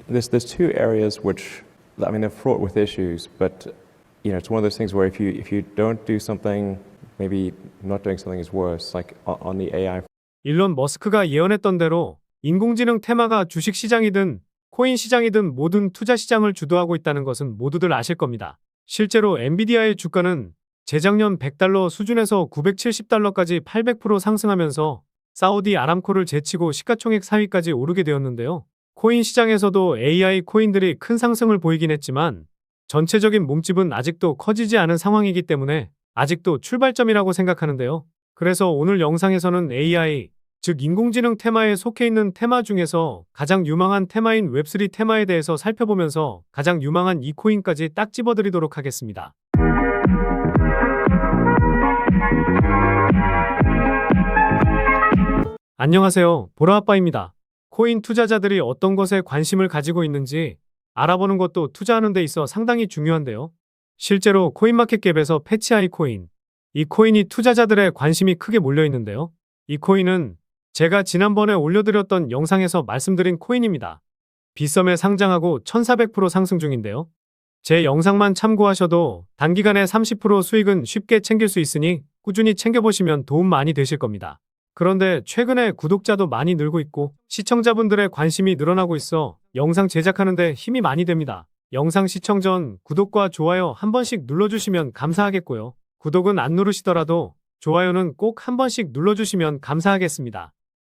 there's two areas which, I mean, they're fraught with issues, but it's one of those things where if you don't do something, maybe not doing something is worse. Like on the AI. 일론 머스크가 예언했던 대로 인공지능 테마가 주식 시장이든 코인 시장이든 모든 투자 시장을 주도하고 있다는 것은 모두들 아실 겁니다. 실제로 엔비디아의 주가는 재작년 100달러 수준에서 970달러까지 800% 상승하면서 사우디 아람코를 제치고 시가총액 4위까지 오르게 되었는데요. 코인 시장에서도 AI 코인들이 큰 상승을 보이긴 했지만 전체적인 몸집은 아직도 커지지 않은 상황이기 때문에 아직도 출발점이라고 생각하는데요. 그래서 오늘 영상에서는 AI, 즉 인공지능 테마에 속해 있는 테마 중에서 가장 유망한 테마인 웹3 테마에 대해서 살펴보면서 가장 유망한 이 코인까지 딱 집어드리도록 하겠습니다. 안녕하세요, 보라아빠입니다. 코인 투자자들이 어떤 것에 관심을 가지고 있는지 알아보는 것도 투자하는 데 있어 상당히 중요한데요. 실제로 코인마켓캡에서 패치아이 코인, 이 코인이 투자자들의 관심이 크게 몰려 있는데요. 이 코인은 제가 지난번에 올려드렸던 영상에서 말씀드린 코인입니다. 빗썸에 상장하고 1400% 상승 중인데요. 제 영상만 참고하셔도 단기간에 30% 수익은 쉽게 챙길 수 있으니 꾸준히 챙겨보시면 도움 많이 되실 겁니다. 그런데 최근에 구독자도 많이 늘고 있고 시청자분들의 관심이 늘어나고 있어 영상 제작하는데 힘이 많이 됩니다. 영상 시청 전 구독과 좋아요 한 번씩 눌러주시면 감사하겠고요. 구독은 안 누르시더라도 좋아요는 꼭 한 번씩 눌러주시면 감사하겠습니다.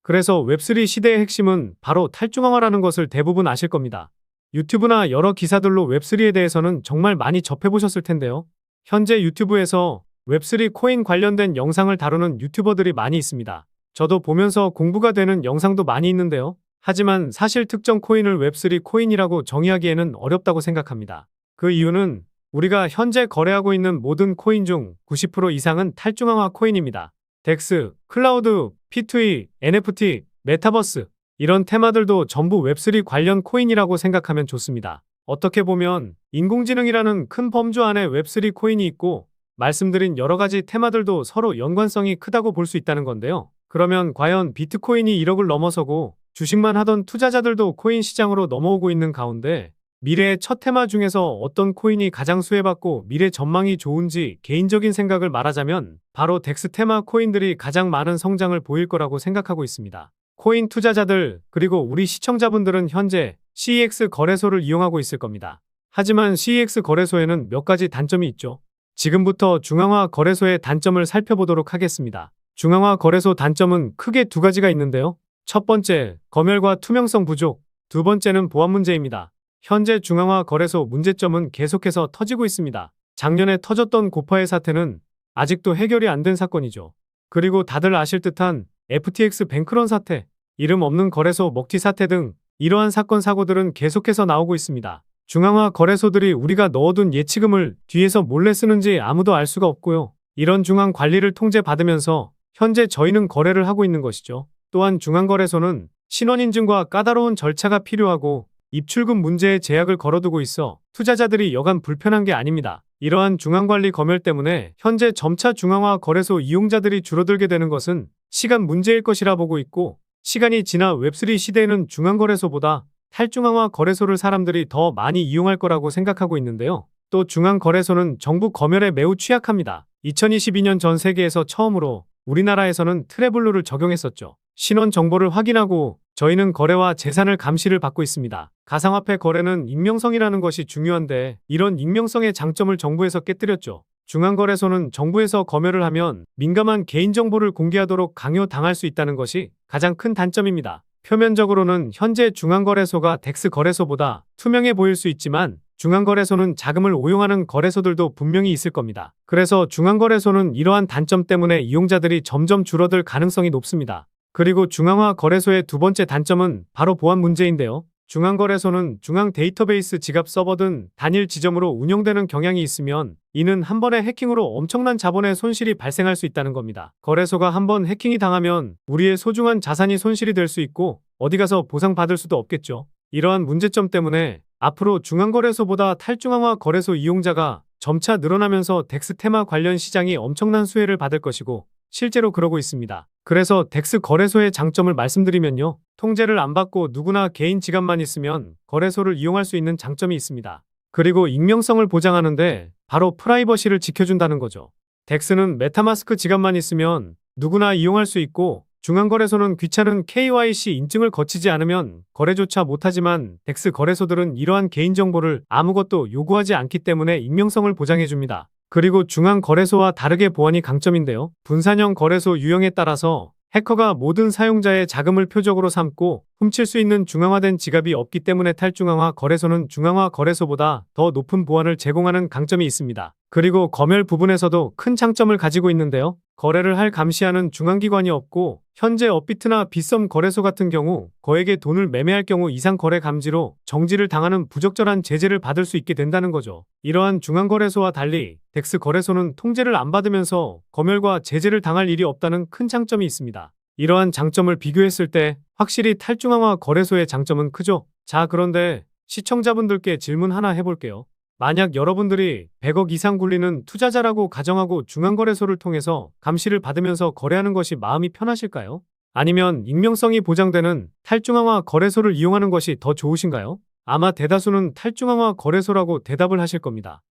그래서 웹3 시대의 핵심은 바로 탈중앙화라는 것을 대부분 아실 겁니다. 유튜브나 여러 기사들로 웹3에 대해서는 정말 많이 접해보셨을 텐데요. 현재 유튜브에서 웹3 코인 관련된 영상을 다루는 유튜버들이 많이 있습니다. 저도 보면서 공부가 되는 영상도 많이 있는데요. 하지만 사실 특정 코인을 웹3 코인이라고 정의하기에는 어렵다고 생각합니다. 그 이유는 우리가 현재 거래하고 있는 모든 코인 중 90% 이상은 탈중앙화 코인입니다. 덱스, 클라우드, P2E, NFT, 메타버스 이런 테마들도 전부 웹3 관련 코인이라고 생각하면 좋습니다. 어떻게 보면 인공지능이라는 큰 범주 안에 웹3 코인이 있고 말씀드린 여러 가지 테마들도 서로 연관성이 크다고 볼 수 있다는 건데요. 그러면 과연 비트코인이 1억을 넘어서고 주식만 하던 투자자들도 코인 시장으로 넘어오고 있는 가운데 미래의 첫 테마 중에서 어떤 코인이 가장 수혜받고 미래 전망이 좋은지 개인적인 생각을 말하자면 바로 덱스 테마 코인들이 가장 많은 성장을 보일 거라고 생각하고 있습니다. 코인 투자자들 그리고 우리 시청자분들은 현재 CEX 거래소를 이용하고 있을 겁니다. 하지만 CEX 거래소에는 몇 가지 단점이 있죠. 지금부터 중앙화 거래소의 단점을 살펴보도록 하겠습니다. 중앙화 거래소 단점은 크게 두 가지가 있는데요. 첫 번째, 검열과 투명성 부족. 두 번째는 보안 문제입니다. 현재 중앙화 거래소 문제점은 계속해서 터지고 있습니다. 작년에 터졌던 고파의 사태는 아직도 해결이 안 된 사건이죠. 그리고 다들 아실 듯한 FTX 뱅크런 사태, 이름 없는 거래소 먹튀 사태 등 이러한 사건 사고들은 계속해서 나오고 있습니다. 중앙화 거래소들이 우리가 넣어둔 예치금을 뒤에서 몰래 쓰는지 아무도 알 수가 없고요. 이런 중앙 관리를 통제받으면서 현재 저희는 거래를 하고 있는 것이죠. 또한 중앙거래소는 신원인증과 까다로운 절차가 필요하고 입출금 문제에 제약을 걸어두고 있어 투자자들이 여간 불편한 게 아닙니다. 이러한 중앙관리 검열 때문에 현재 점차 중앙화 거래소 이용자들이 줄어들게 되는 것은 시간 문제일 것이라 보고 있고 시간이 지나 웹3 시대에는 중앙거래소보다 탈중앙화 거래소를 사람들이 더 많이 이용할 거라고 생각하고 있는데요. 또 중앙거래소는 정부 검열에 매우 취약합니다. 2022년 전 세계에서 처음으로 우리나라에서는 트래블루를 적용했었죠. 신원 정보를 확인하고 저희는 거래와 재산을 감시를 받고 있습니다. 가상화폐 거래는 익명성이라는 것이 중요한데 이런 익명성의 장점을 정부에서 깨뜨렸죠. 중앙거래소는 정부에서 검열을 하면 민감한 개인정보를 공개하도록 강요당할 수 있다는 것이 가장 큰 단점입니다. 표면적으로는 현재 중앙거래소가 덱스 거래소보다 투명해 보일 수 있지만 중앙거래소는 자금을 오용하는 거래소들도 분명히 있을 겁니다. 그래서 중앙거래소는 이러한 단점 때문에 이용자들이 점점 줄어들 가능성이 높습니다. 그리고 중앙화 거래소의 두 번째 단점은 바로 보안 문제인데요. 중앙거래소는 중앙 데이터베이스 지갑 서버 등 단일 지점으로 운영되는 경향이 있으면 이는 한 번의 해킹으로 엄청난 자본의 손실이 발생할 수 있다는 겁니다. 거래소가 한 번 해킹이 당하면 우리의 소중한 자산이 손실이 될 수 있고 어디 가서 보상받을 수도 없겠죠. 이러한 문제점 때문에 앞으로 중앙거래소보다 탈중앙화 거래소 이용자가 점차 늘어나면서 덱스 테마 관련 시장이 엄청난 수혜를 받을 것이고 실제로 그러고 있습니다. 그래서 덱스 거래소의 장점을 말씀드리면요. 통제를 안 받고 누구나 개인 지갑만 있으면 거래소를 이용할 수 있는 장점이 있습니다. 그리고 익명성을 보장하는데 바로 프라이버시를 지켜준다는 거죠. 덱스는 메타마스크 지갑만 있으면 누구나 이용할 수 있고 중앙거래소는 귀찮은 KYC 인증을 거치지 않으면 거래조차 못하지만 덱스 거래소들은 이러한 개인정보를 아무것도 요구하지 않기 때문에 익명성을 보장해줍니다. 그리고 중앙거래소와 다르게 보안이 강점인데요. 분산형 거래소 유형에 따라서 해커가 모든 사용자의 자금을 표적으로 삼고 훔칠 수 있는 중앙화된 지갑이 없기 때문에 탈중앙화 거래소는 중앙화 거래소보다 더 높은 보안을 제공하는 강점이 있습니다. 그리고 검열 부분에서도 큰 장점을 가지고 있는데요. 거래를 할 감시하는 중앙기관이 없고 현재 업비트나 빗썸 거래소 같은 경우 거액의 돈을 매매할 경우 이상 거래 감지로 정지를 당하는 부적절한 제재를 받을 수 있게 된다는 거죠. 이러한 중앙거래소와 달리 덱스 거래소는 통제를 안 받으면서 검열과 제재를 당할 일이 없다는 큰 장점이 있습니다. 이러한 장점을 비교했을 때 확실히 탈중앙화 거래소의 장점은 크죠. 자, 그런데 시청자분들께 질문 하나 해볼게요. 만약 여러분들이 100억 이상 굴리는 투자자라고 가정하고 중앙거래소를 통해서 감시를 받으면서 거래하는 것이 마음이 편하실까요? 아니면 익명성이 보장되는 탈중앙화 거래소를 이용하는 것이 더 좋으신가요? 아마 대다수는 탈중앙화 거래소라고 대답을 하실 겁니다.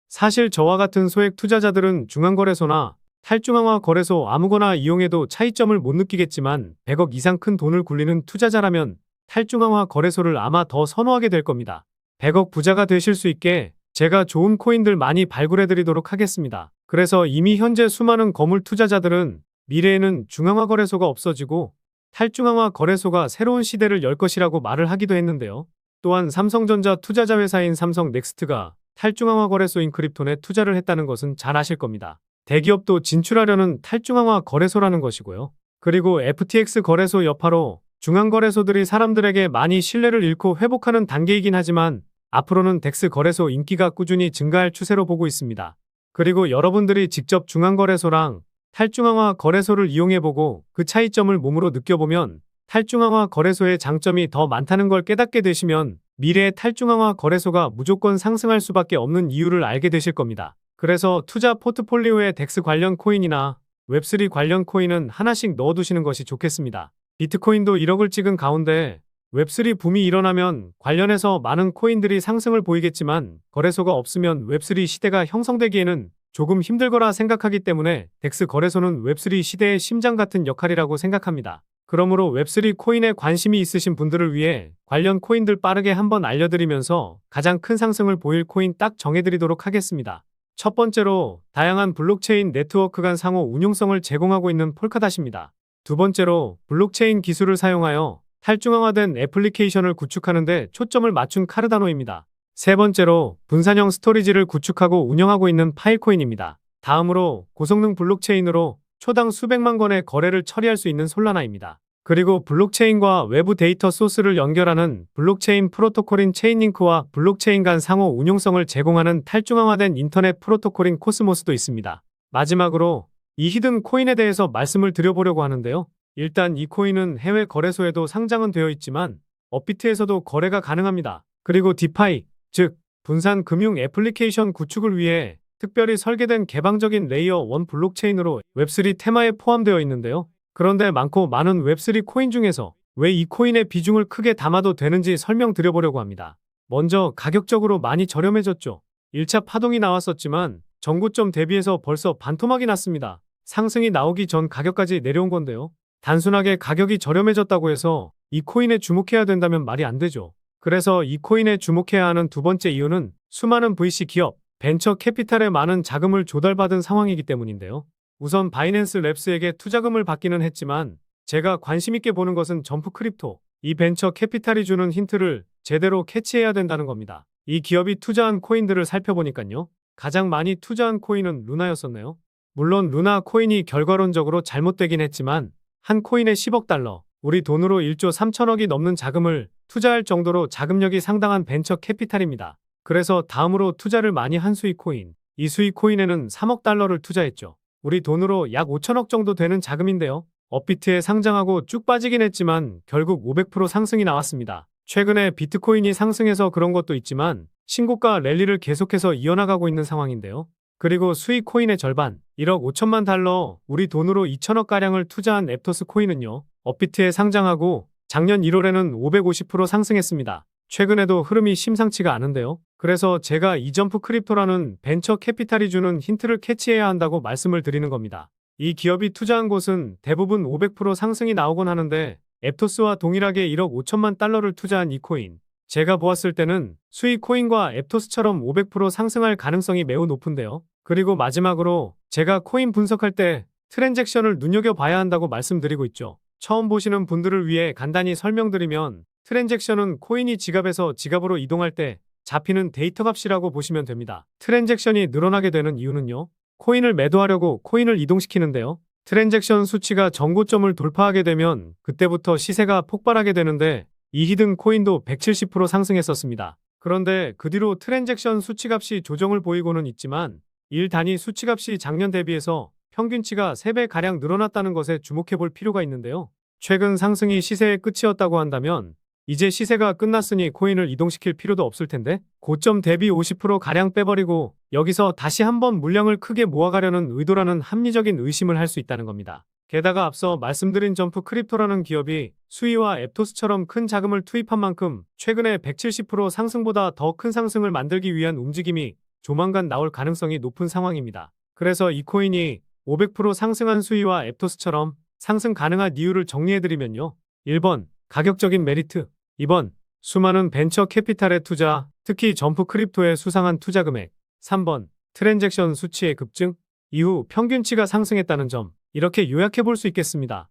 사실 저와 같은 소액 투자자들은 중앙거래소나 탈중앙화 거래소 아무거나 이용해도 차이점을 못 느끼겠지만 100억 이상 큰 돈을 굴리는 투자자라면 탈중앙화 거래소를 아마 더 선호하게 될 겁니다. 100억 부자가 되실 수 있게 제가 좋은 코인들 많이 발굴해드리도록 하겠습니다. 그래서 이미 현재 수많은 거물 투자자들은 미래에는 중앙화 거래소가 없어지고 탈중앙화 거래소가 새로운 시대를 열 것이라고 말을 하기도 했는데요. 또한 삼성전자 투자자 회사인 삼성넥스트가 탈중앙화 거래소인 크립톤에 투자를 했다는 것은 잘 아실 겁니다. 대기업도 진출하려는 탈중앙화 거래소라는 것이고요. 그리고 FTX 거래소 여파로 중앙거래소들이 사람들에게 많이 신뢰를 잃고 회복하는 단계이긴 하지만 앞으로는 덱스 거래소 인기가 꾸준히 증가할 추세로 보고 있습니다. 그리고 여러분들이 직접 중앙거래소랑 탈중앙화 거래소를 이용해보고 그 차이점을 몸으로 느껴보면 탈중앙화 거래소의 장점이 더 많다는 걸 깨닫게 되시면 미래의 탈중앙화 거래소가 무조건 상승할 수밖에 없는 이유를 알게 되실 겁니다. 그래서 투자 포트폴리오에 덱스 관련 코인이나 웹3 관련 코인은 하나씩 넣어두시는 것이 좋겠습니다. 비트코인도 1억을 찍은 가운데 웹3 붐이 일어나면 관련해서 많은 코인들이 상승을 보이겠지만 거래소가 없으면 웹3 시대가 형성되기에는 조금 힘들거라 생각하기 때문에 덱스 거래소는 웹3 시대의 심장 같은 역할이라고 생각합니다. 그러므로 웹3 코인에 관심이 있으신 분들을 위해 관련 코인들 빠르게 한번 알려드리면서 가장 큰 상승을 보일 코인 딱 정해드리도록 하겠습니다. 첫 번째로 다양한 블록체인 네트워크 간 상호 운용성을 제공하고 있는 폴카닷입니다. 두 번째로 블록체인 기술을 사용하여 탈중앙화된 애플리케이션을 구축하는 데 초점을 맞춘 카르다노입니다. 세 번째로 분산형 스토리지를 구축하고 운영하고 있는 파일코인입니다. 다음으로 고성능 블록체인으로 초당 수백만 건의 거래를 처리할 수 있는 솔라나입니다. 그리고 블록체인과 외부 데이터 소스를 연결하는 블록체인 프로토콜인 체인링크와 블록체인 간 상호 운용성을 제공하는 탈중앙화된 인터넷 프로토콜인 코스모스도 있습니다. 마지막으로 이 히든 코인에 대해서 말씀을 드려보려고 하는데요. 일단 이 코인은 해외 거래소에도 상장은 되어 있지만 업비트에서도 거래가 가능합니다. 그리고 디파이, 즉 분산 금융 애플리케이션 구축을 위해 특별히 설계된 개방적인 레이어 1 블록체인으로 웹3 테마에 포함되어 있는데요. 그런데 많고 많은 웹3 코인 중에서 왜 이 코인의 비중을 크게 담아도 되는지 설명드려보려고 합니다. 먼저 가격적으로 많이 저렴해졌죠. 1차 파동이 나왔었지만 전고점 대비해서 벌써 반토막이 났습니다. 상승이 나오기 전 가격까지 내려온 건데요. 단순하게 가격이 저렴해졌다고 해서 이 코인에 주목해야 된다면 말이 안 되죠. 그래서 이 코인에 주목해야 하는 두 번째 이유는 수많은 VC 기업, 벤처 캐피탈에 많은 자금을 조달받은 상황이기 때문인데요. 우선 바이낸스 랩스에게 투자금을 받기는 했지만 제가 관심있게 보는 것은 점프 크립토, 이 벤처 캐피탈이 주는 힌트를 제대로 캐치해야 된다는 겁니다. 이 기업이 투자한 코인들을 살펴보니까요. 가장 많이 투자한 코인은 루나였었네요. 물론 루나 코인이 결과론적으로 잘못되긴 했지만 한 코인에 10억 달러, 우리 돈으로 1조 3천억이 넘는 자금을 투자할 정도로 자금력이 상당한 벤처 캐피탈입니다. 그래서 다음으로 투자를 많이 한 수익 코인, 이 수익 코인에는 3억 달러를 투자했죠. 우리 돈으로 약 5천억 정도 되는 자금인데요. 업비트에 상장하고 쭉 빠지긴 했지만 결국 500% 상승이 나왔습니다. 최근에 비트코인이 상승해서 그런 것도 있지만 신고가 랠리를 계속해서 이어나가고 있는 상황인데요. 그리고 수익 코인의 절반, 1억 5천만 달러, 우리 돈으로 2천억 가량을 투자한 앱토스 코인은요. 업비트에 상장하고 작년 1월에는 550% 상승했습니다. 최근에도 흐름이 심상치가 않은데요. 그래서 제가 이점프 크립토라는 벤처 캐피탈이 주는 힌트를 캐치해야 한다고 말씀을 드리는 겁니다. 이 기업이 투자한 곳은 대부분 500% 상승이 나오곤 하는데 앱토스와 동일하게 1억 5천만 달러를 투자한 이 코인. 제가 보았을 때는 수익 코인과 앱토스처럼 500% 상승할 가능성이 매우 높은데요. 그리고 마지막으로 제가 코인 분석할 때 트랜잭션을 눈여겨봐야 한다고 말씀드리고 있죠. 처음 보시는 분들을 위해 간단히 설명드리면 트랜잭션은 코인이 지갑에서 지갑으로 이동할 때 잡히는 데이터 값이라고 보시면 됩니다. 트랜잭션이 늘어나게 되는 이유는요. 코인을 매도하려고 코인을 이동시키는데요. 트랜잭션 수치가 정고점을 돌파하게 되면 그때부터 시세가 폭발하게 되는데 이 히든 코인도 170% 상승했었습니다. 그런데 그 뒤로 트랜잭션 수치값이 조정을 보이고는 있지만 일 단위 수치값이 작년 대비해서 평균치가 3배가량 늘어났다는 것에 주목해 볼 필요가 있는데요. 최근 상승이 시세의 끝이었다고 한다면 이제 시세가 끝났으니 코인을 이동시킬 필요도 없을 텐데 고점 대비 50%가량 빼버리고 여기서 다시 한번 물량을 크게 모아가려는 의도라는 합리적인 의심을 할 수 있다는 겁니다. 게다가 앞서 말씀드린 점프 크립토라는 기업이 수위와 앱토스처럼 큰 자금을 투입한 만큼 최근에 170% 상승보다 더 큰 상승을 만들기 위한 움직임이 조만간 나올 가능성이 높은 상황입니다. 그래서 이 코인이 500% 상승한 수위와 앱토스처럼 상승 가능한 이유를 정리해드리면요. 1번, 가격적인 메리트. 2번, 수많은 벤처 캐피탈의 투자, 특히 점프 크립토의 수상한 투자 금액. 3번, 트랜잭션 수치의 급증, 이후 평균치가 상승했다는 점. 이렇게 요약해 볼 수 있겠습니다.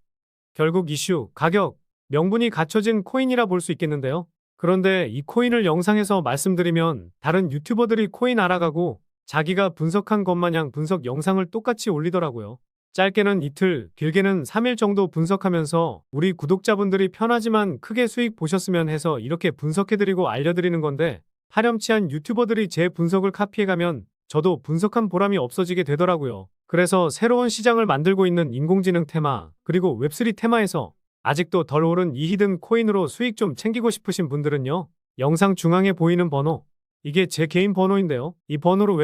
결국 이슈, 가격, 명분이 갖춰진 코인이라 볼 수 있겠는데요. 그런데 이 코인을 영상에서 말씀드리면 다른 유튜버들이 코인 알아가고 자기가 분석한 것 마냥 분석 영상을 똑같이 올리더라고요. 짧게는 이틀, 길게는 3일 정도 분석하면서 우리 구독자분들이 편하지만 크게 수익 보셨으면 해서 이렇게 분석해드리고 알려드리는 건데 파렴치한 유튜버들이 제 분석을 카피해가면 저도 분석한 보람이 없어지게 되더라고요. 그래서 새로운 시장을 만들고 있는 인공지능 테마, 그리고 웹3 테마에서 아직도 덜 오른 이 히든 코인으로 수익 좀 챙기고 싶으신 분들은요. 영상 중앙에 보이는 번호, 이게 제 개인 번호인데요. 이 번호로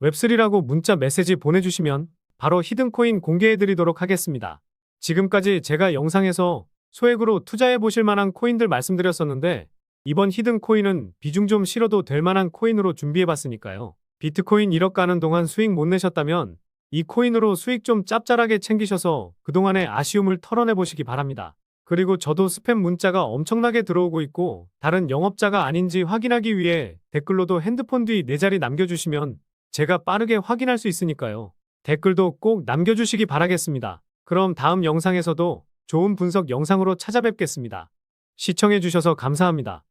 웹3라고 문자 메시지 보내주시면 바로 히든 코인 공개해드리도록 하겠습니다. 지금까지 제가 영상에서 소액으로 투자해 보실 만한 코인들 말씀드렸었는데 이번 히든 코인은 비중 좀 실어도 될 만한 코인으로 준비해 봤으니까요. 비트코인 1억 가는 동안 수익 못 내셨다면 이 코인으로 수익 좀 짭짤하게 챙기셔서 그동안의 아쉬움을 털어내 보시기 바랍니다. 그리고 저도 스팸 문자가 엄청나게 들어오고 있고 다른 영업자가 아닌지 확인하기 위해 댓글로도 핸드폰 뒤 4자리 남겨주시면 제가 빠르게 확인할 수 있으니까요. 댓글도 꼭 남겨주시기 바라겠습니다. 그럼 다음 영상에서도 좋은 분석 영상으로 찾아뵙겠습니다. 시청해주셔서 감사합니다.